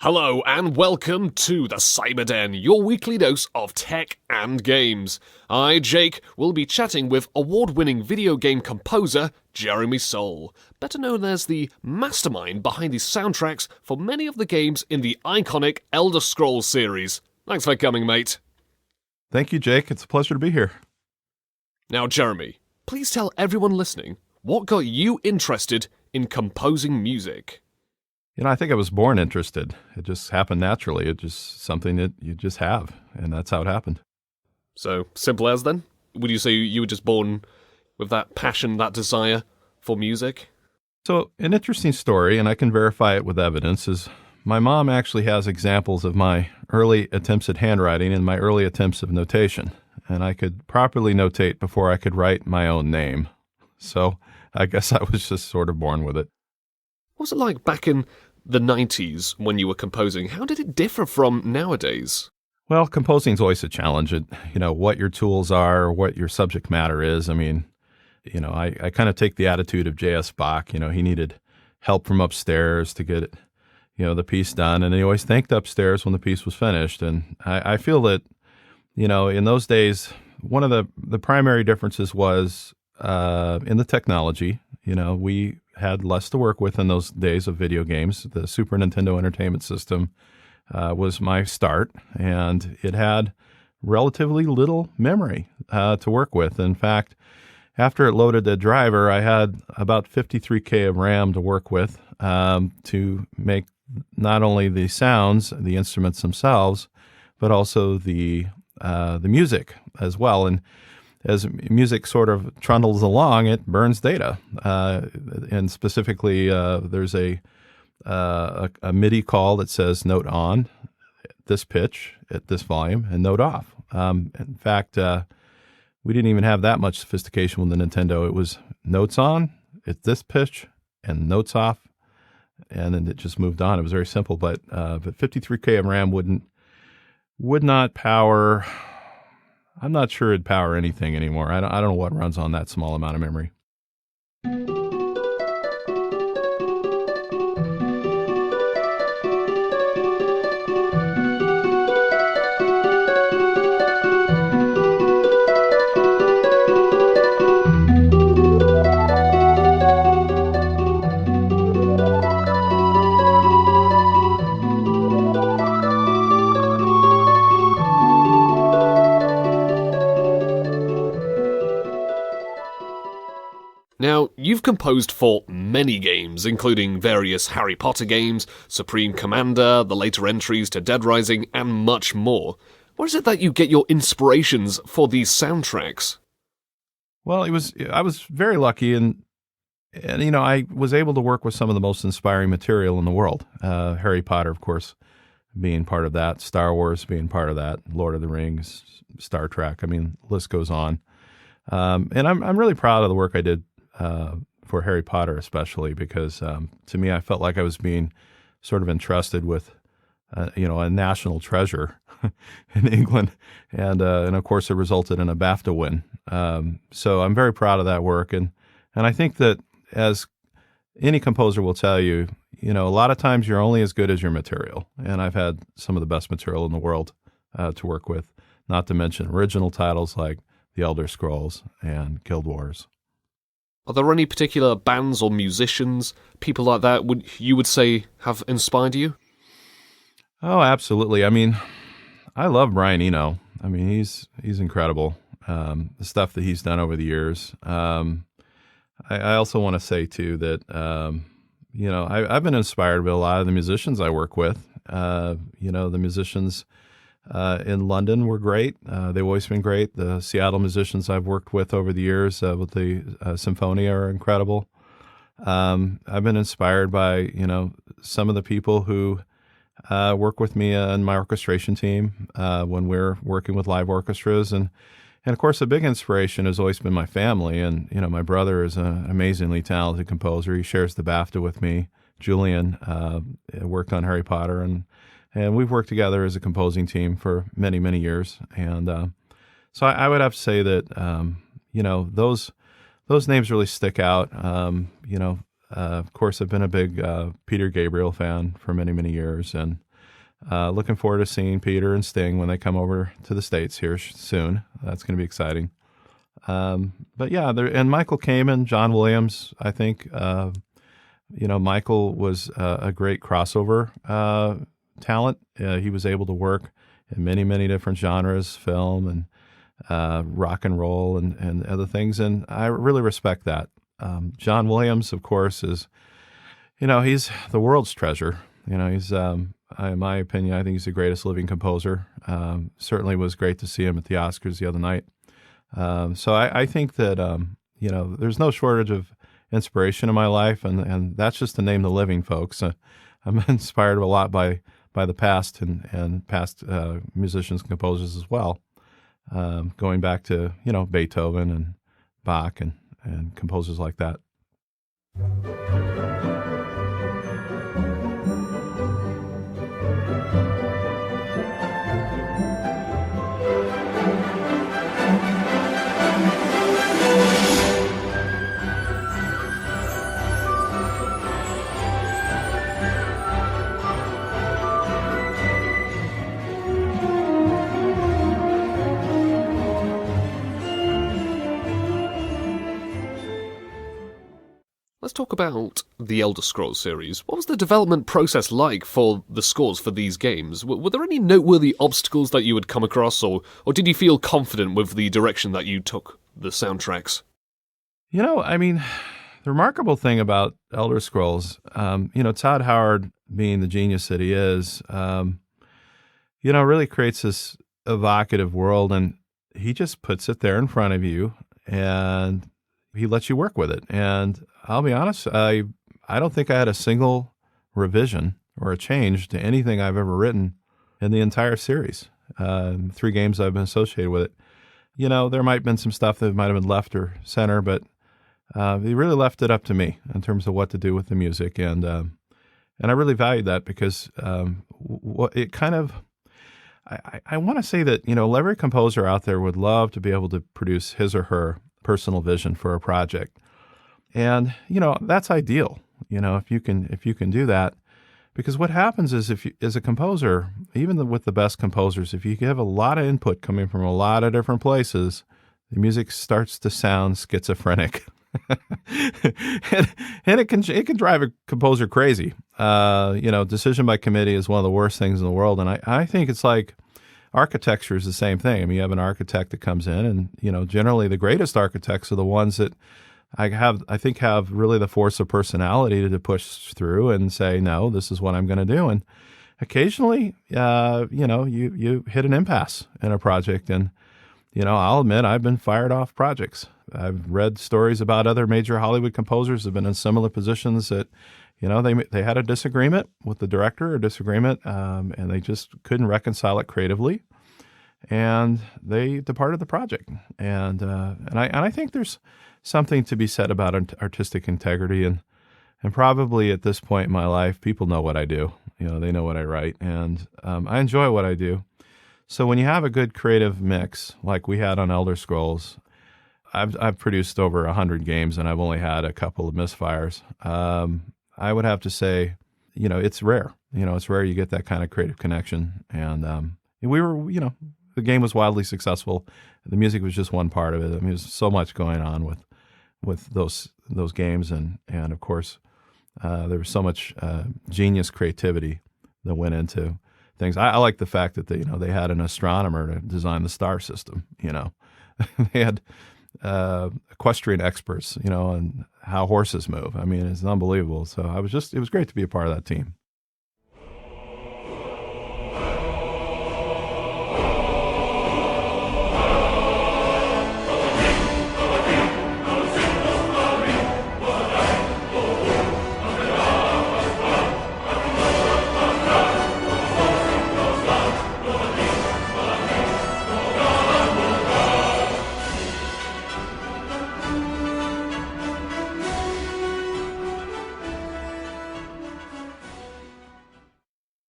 Hello and welcome to the Cyberden, your weekly dose of tech and games. I, Jake, will be chatting with award-winning video game composer Jeremy Soule, better known as the mastermind behind the soundtracks for many of the games in the iconic Elder Scrolls series. Thanks for coming, mate. Thank you, Jake. It's a pleasure to be here. Now, Jeremy, please tell everyone listening what got you interested in composing music. I think I was born interested. It just happened naturally. It's just something that you just have, and that's how it happened. So, simple as then? Would you say you were just born with that passion, that desire for music? So, an interesting story, and I can verify it with evidence, is my mom actually has examples of my early attempts at handwriting and my early attempts of notation. And I could properly notate before I could write my own name. So, I guess I was just sort of born with it. What was it like back in the 90s when you were composing? How did it differ from nowadays? Well, composing's always a challenge. What your tools are, what your subject matter is. I kind of take the attitude of J.S. Bach. He needed help from upstairs to get the piece done. And he always thanked upstairs when the piece was finished. And I feel that, in those days, one of the primary differences was in the technology. We had less to work with in those days of video games. The Super Nintendo Entertainment System was my start, and it had relatively little memory to work with. In fact, after it loaded the driver, I had about 53K of RAM to work with to make not only the sounds, the instruments themselves, but also the music as well. And as music sort of trundles along, it burns data. And specifically, there's a MIDI call that says note on at this pitch, at this volume, and note off. In fact, we didn't even have that much sophistication with the Nintendo. It was notes on at this pitch and notes off, and then it just moved on. It was very simple, but 53K of RAM would not power. I'm not sure it'd power anything anymore. I don't know what runs on that small amount of memory. Now, you've composed for many games, including various Harry Potter games, Supreme Commander, the later entries to Dead Rising, and much more. Where is it that you get your inspirations for these soundtracks? Well, I was very lucky, and I was able to work with some of the most inspiring material in the world. Harry Potter, of course, being part of that, Star Wars being part of that, Lord of the Rings, Star Trek. The list goes on. And I'm really proud of the work I did for Harry Potter, especially because to me, I felt like I was being sort of entrusted with, a national treasure in England, and of course, it resulted in a BAFTA win. So I'm very proud of that work, and I think that as any composer will tell you, a lot of times you're only as good as your material, and I've had some of the best material in the world to work with, not to mention original titles like The Elder Scrolls and Guild Wars. Are there any particular bands or musicians, people like that, you would say have inspired you? Oh, absolutely. I love Brian Eno. He's incredible. The stuff that he's done over the years. I also want to say too that I've been inspired by a lot of the musicians I work with. The musicians in London were great. They've always been great. The Seattle musicians I've worked with over the years with the Symphonia are incredible. I've been inspired by, some of the people who work with me on my orchestration team when we're working with live orchestras. And of course, a big inspiration has always been my family. And, my brother is an amazingly talented composer. He shares the BAFTA with me. Julian worked on Harry Potter, and we've worked together as a composing team for many, many years. And so I would have to say that, those names really stick out. Of course, I've been a big Peter Gabriel fan for many, many years. And Looking forward to seeing Peter and Sting when they come over to the States here soon. That's going to be exciting. But yeah, and Michael Kamen, John Williams, I think, Michael was a great crossover talent. He was able to work in many, many different genres, film and rock and roll and other things. And I really respect that. John Williams, of course, is, he's the world's treasure. He's, in my opinion, I think he's the greatest living composer. Certainly was great to see him at the Oscars the other night. So I think that, there's no shortage of inspiration in my life, and that's just to name the living, folks. I'm inspired a lot by the past and past musicians and composers as well, going back to, Beethoven and Bach and composers like that. Let's talk about the Elder Scrolls series. What was the development process like for the scores for these games? Were there any noteworthy obstacles that you had come across, or did you feel confident with the direction that you took the soundtracks? The remarkable thing about Elder Scrolls, Todd Howard, being the genius that he is, really creates this evocative world, and he just puts it there in front of you, and he lets you work with it. And I'll be honest, I don't think I had a single revision or a change to anything I've ever written in the entire series. 3 games I've been associated with it. There might have been some stuff that might have been left or center, but he really left it up to me in terms of what to do with the music. And I really valued that because it kind of, I want to say that, every composer out there would love to be able to produce his or her personal vision for a project. And, that's ideal, if you can do that, because what happens is if you, as a composer, even with the best composers, if you have a lot of input coming from a lot of different places, the music starts to sound schizophrenic. and it can drive a composer crazy. Decision by committee is one of the worst things in the world. And I think it's like architecture is the same thing. You have an architect that comes in and, generally the greatest architects are the ones that I think have really the force of personality to push through and say, no, this is what I'm going to do. And occasionally, you hit an impasse in a project. And, I'll admit I've been fired off projects. I've read stories about other major Hollywood composers who have been in similar positions that, they had a disagreement with the director or disagreement, and they just couldn't reconcile it creatively. And they departed the project. And I think there's something to be said about artistic integrity, and probably at this point in my life, people know what I do. They know what I write, and I enjoy what I do. So when you have a good creative mix, like we had on Elder Scrolls, I've produced over 100 games, and I've only had a couple of misfires. I would have to say, it's rare. It's rare you get that kind of creative connection, and we were, the game was wildly successful. The music was just one part of it. There's so much going on with those games, and of course, there was so much genius creativity that went into things. I like the fact that they had an astronomer to design the star system. They had equestrian experts, and how horses move. It's unbelievable. So it was great to be a part of that team.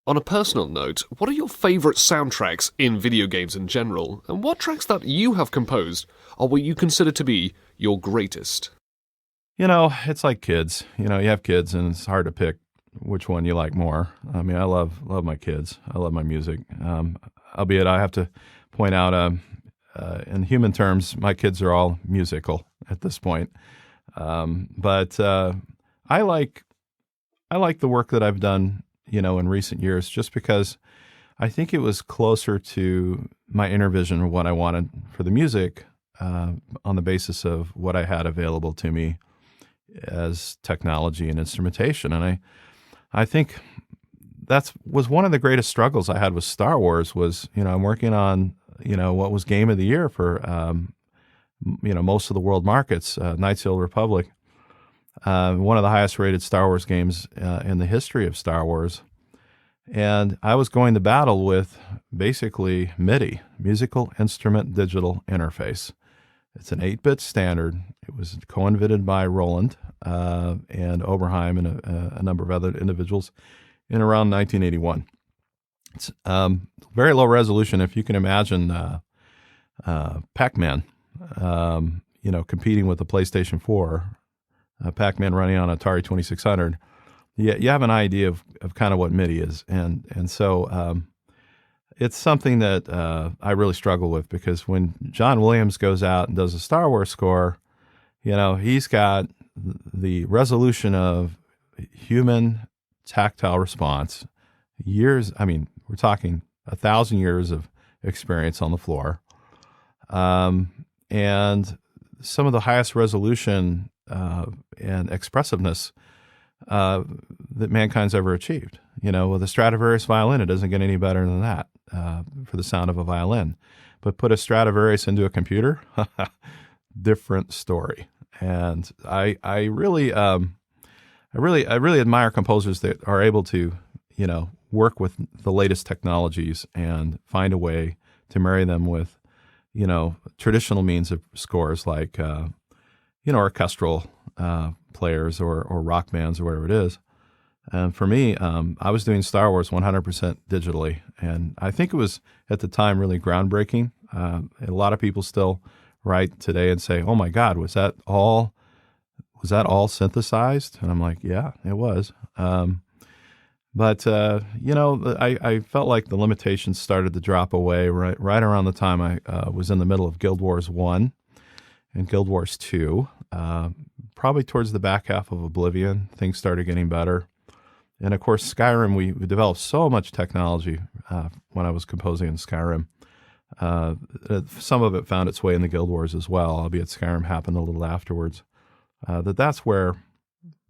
On a personal note, what are your favourite soundtracks in video games in general, and what tracks that you have composed are what you consider to be your greatest? It's like kids. You have kids, and it's hard to pick which one you like more. I mean, I love my kids. I love my music. Albeit I have to point out, in human terms, my kids are all musical at this point. But I like the work that I've done, in recent years, just because I think it was closer to my inner vision of what I wanted for the music, on the basis of what I had available to me as technology and instrumentation. And I think was one of the greatest struggles I had with Star Wars was, I'm working on, what was Game of the Year for, most of the world markets, Knights of the Old Republic, one of the highest rated Star Wars games in the history of Star Wars. And I was going to battle with basically MIDI, Musical Instrument Digital Interface. It's an 8-bit standard. It was co-invented by Roland and Oberheim and a number of other individuals in around 1981. It's very low resolution. If you can imagine Pac-Man, competing with the PlayStation 4, Pac-Man running on Atari 2600, you have an idea of kind of what MIDI is. And so it's something that I really struggle with, because when John Williams goes out and does a Star Wars score, he's got the resolution of human tactile response, years. I mean, we're talking 1,000 years of experience on the floor, and some of the highest resolution and expressiveness that mankind's ever achieved. With a Stradivarius violin, it doesn't get any better than that for the sound of a violin. But put a Stradivarius into a computer, different story. And I really admire composers that are able to, work with the latest technologies and find a way to marry them with, traditional means of scores like, orchestral players or rock bands or whatever it is. And for me, I was doing Star Wars 100% digitally, and I think it was at the time really groundbreaking. A lot of people still write today and say, "Oh my God, was that all synthesized?" And I'm like, "Yeah, it was." But I felt like the limitations started to drop away right around the time I was in the middle of Guild Wars 1 and Guild Wars 2. Probably towards the back half of Oblivion, things started getting better. And of course, Skyrim, we developed so much technology when I was composing in Skyrim. Some of it found its way in the Guild Wars as well, albeit Skyrim happened a little afterwards. That's where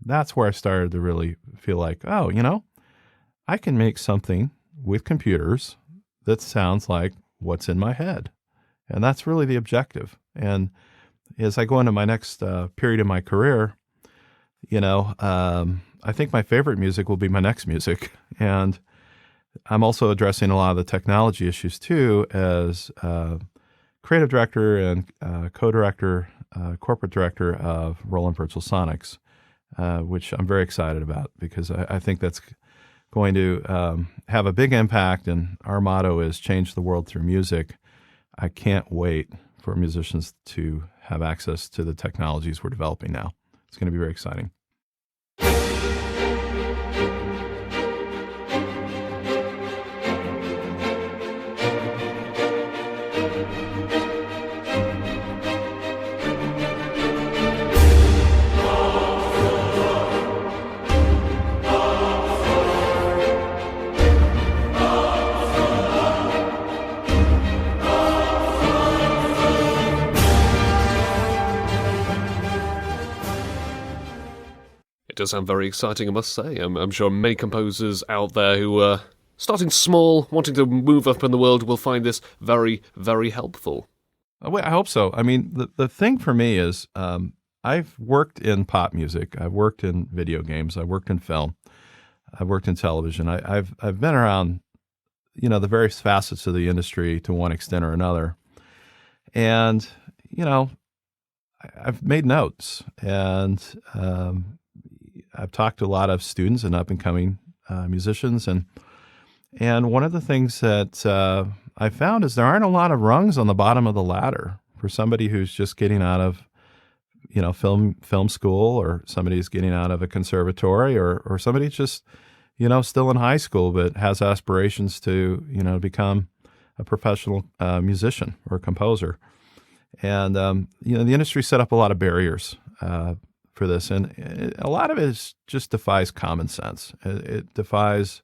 I started to really feel like, I can make something with computers that sounds like what's in my head. And that's really the objective. And as I go into my next period of my career, I think my favorite music will be my next music. And I'm also addressing a lot of the technology issues too, as creative director and co-director, corporate director of Roland Virtual Sonics, which I'm very excited about, because I think that's going to have a big impact. And our motto is change the world through music. I can't wait for musicians to have access to the technologies we're developing now. It's going to be very exciting. It does sound very exciting, I must say. I'm sure many composers out there who are starting small, wanting to move up in the world, will find this very, very helpful. I hope so. I mean, the thing for me is I've worked in pop music. I've worked in video games. I've worked in film. I've worked in television. I've been around, the various facets of the industry to one extent or another. And, I've made notes, and I've talked to a lot of students and up-and-coming musicians, and one of the things that I found is there aren't a lot of rungs on the bottom of the ladder for somebody who's just getting out of film school, or somebody's getting out of a conservatory, or somebody's just, still in high school but has aspirations to, become a professional musician or composer. And, the industry set up a lot of barriers for this. And a lot of it just defies common sense. It defies,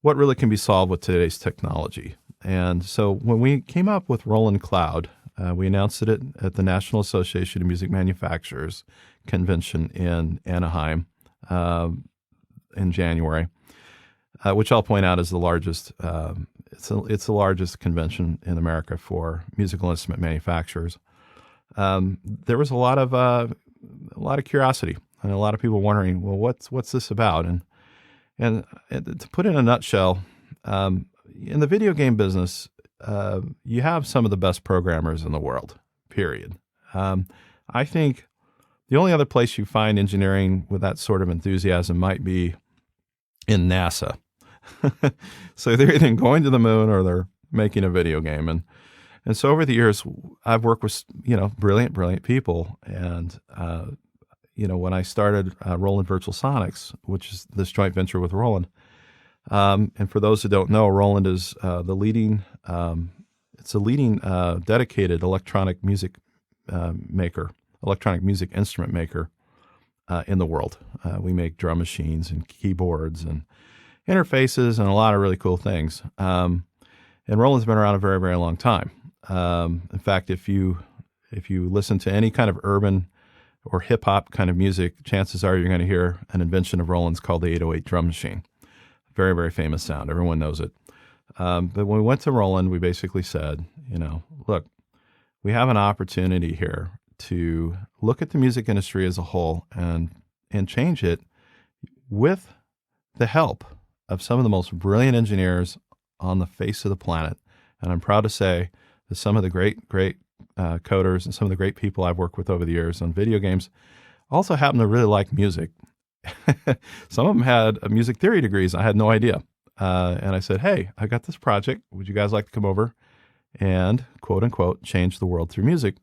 what really can be solved with today's technology. And so when we came up with Roland Cloud, we announced it at the National Association of Music Manufacturers convention in Anaheim in January, which I'll point out is the largest. It's the largest convention in America for musical instrument manufacturers. There was a lot of curiosity and a lot of people wondering, well, what's this about? And to put it in a nutshell, in the video game business, you have some of the best programmers in the world, period. I think the only other place you find engineering with that sort of enthusiasm might be in NASA. So they're either going to the moon or they're making a video game. And so over the years, I've worked with, brilliant people. And, when I started Roland Virtual Sonics, which is this joint venture with Roland, and for those who don't know, Roland is the leading dedicated electronic music instrument maker in the world. We make drum machines and keyboards and interfaces and a lot of really cool things. And Roland's been around a very, very long time. In fact, if you listen to any kind of urban or hip hop kind of music, chances are you're going to hear an invention of Roland's called the 808 drum machine. Very, very famous sound. Everyone knows it. But when we went to Roland, we basically said, look, we have an opportunity here to look at the music industry as a whole and change it with the help of some of the most brilliant engineers on the face of the planet. And I'm proud to say that some of the great coders and some of the great people I've worked with over the years on video games also happen to really like music. Some of them had music theory degrees. I had no idea. And I said, hey, I got this project. Would you guys like to come over and, quote unquote, change the world through music?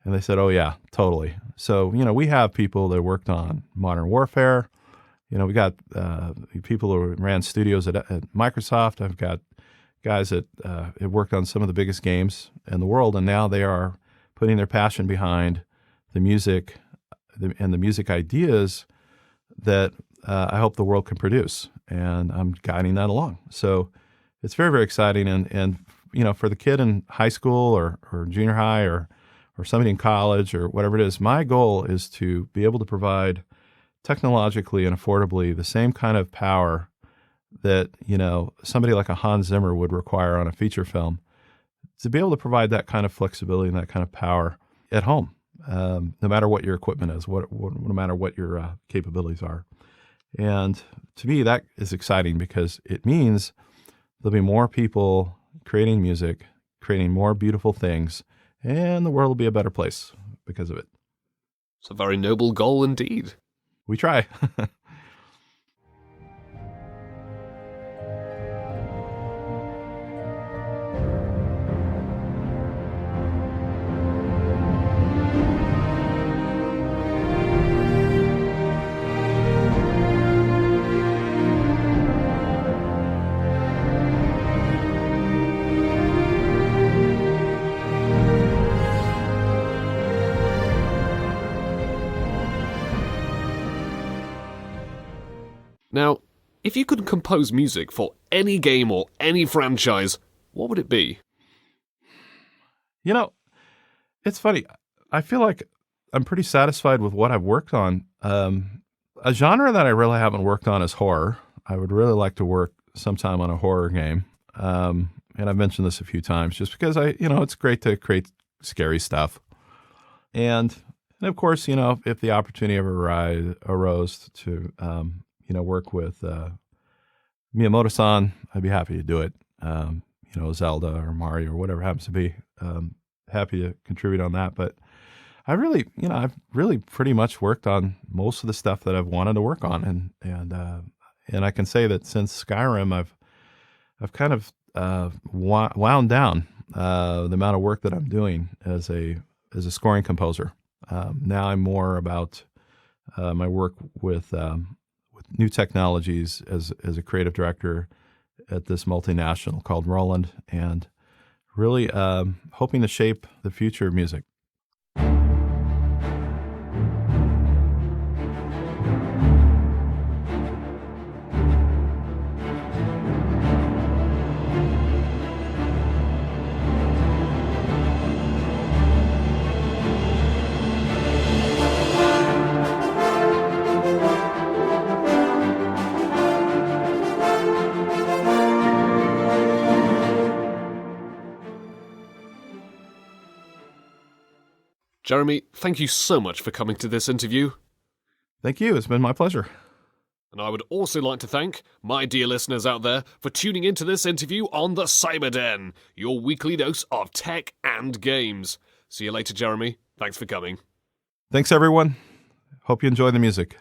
And they said, oh, yeah, totally. So, we have people that worked on Modern Warfare. We got people who ran studios at Microsoft. I've got guys that have worked on some of the biggest games in the world, and now they are putting their passion behind the music and the music ideas that I hope the world can produce, and I'm guiding that along. So it's very, very exciting, and for the kid in high school or junior high or somebody in college or whatever it is, my goal is to be able to provide technologically and affordably the same kind of power that somebody like a Hans Zimmer would require on a feature film, to be able to provide that kind of flexibility and that kind of power at home, no matter what your equipment is, no matter what your capabilities are. And to me, that is exciting because it means there'll be more people creating music, creating more beautiful things, and the world will be a better place because of it. It's a very noble goal indeed. We try. Now, if you could compose music for any game or any franchise, what would it be? It's funny. I feel like I'm pretty satisfied with what I've worked on. A genre that I really haven't worked on is horror. I would really like to work sometime on a horror game. And I've mentioned this a few times just because it's great to create scary stuff. And of course, if the opportunity ever arose to, work with Miyamoto-san, I'd be happy to do it. Zelda or Mario or whatever happens to be. Happy to contribute on that. But I've really pretty much worked on most of the stuff that I've wanted to work on. And I can say that since Skyrim, I've kind of wound down the amount of work that I'm doing as a scoring composer. Now I'm more about my work with new technologies as a creative director at this multinational called Roland, and really hoping to shape the future of music. Jeremy, thank you so much for coming to this interview. Thank you. It's been my pleasure. And I would also like to thank my dear listeners out there for tuning into this interview on the Cyber Den, your weekly dose of tech and games. See you later, Jeremy. Thanks for coming. Thanks, everyone. Hope you enjoy the music.